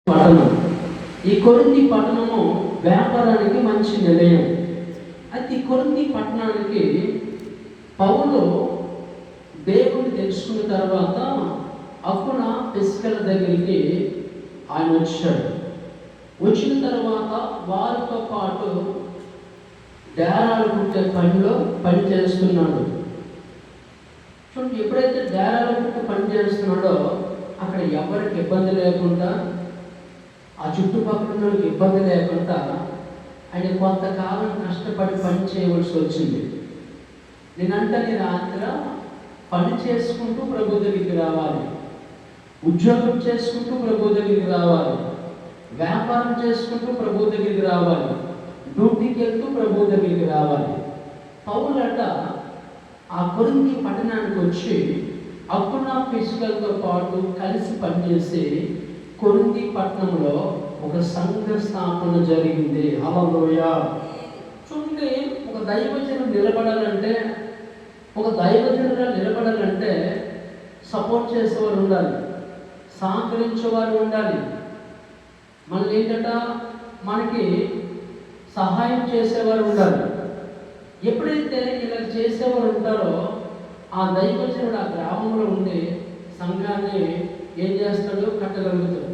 పట్టణం. ఈ కొరింథీ పట్టణము వ్యాపారానికి మంచి నిలయం. అయితే ఈ కొరింథీ పట్టణానికి పౌలు దేవుని తెలుసుకున్న తర్వాత అప్పుడు పిస్కల దగ్గరికి ఆయన వచ్చాడు. వచ్చిన తర్వాత వారితో పాటు డేరాలు కుట్టే పనిలో పని చేస్తున్నాడు. చూడండి, ఎప్పుడైతే డేరాలు కుట్టే పని చేస్తున్నాడో అక్కడ ఎవరికి ఇబ్బంది లేకుండా, ఆ చుట్టుపక్కల ఇబ్బంది లేకుండా ఆయన కొంతకాలం కష్టపడి పని చేయవలసి వచ్చింది. నేనంటే రాత్రి పని చేసుకుంటూ ప్రభు దగ్గరికి రావాలి, ఉద్యోగం చేసుకుంటూ ప్రభు దగ్గరికి రావాలి, వ్యాపారం చేసుకుంటూ ప్రభు దగ్గరికి రావాలి, డ్యూటీకి వెళ్తూ ప్రభు దగ్గరికి రావాలి. పౌలట ఆ కొరింథీ పట్టణానికి వచ్చి అప్పుడు పిస్కలతో పాటు కలిసి పనిచేసి కొరింథీ పట్టణంలో ఒక సంఘ స్థాపన జరిగింది. హల్లెలూయా. చూడండి, ఒక దైవజనుడు నిలబడాలంటే సపోర్ట్ చేసేవారు ఉండాలి, సహకరించేవారు ఉండాలి, మళ్ళీ ఏంటట మనకి సహాయం చేసేవారు ఉండాలి. ఎప్పుడైతే ఇలా చేసేవారు ఉంటారో ఆ దైవజనుడు ఆ గ్రామంలో ఉండే సంఘాన్ని ఏం చేస్తాడు, కట్టగలుగుతాడు.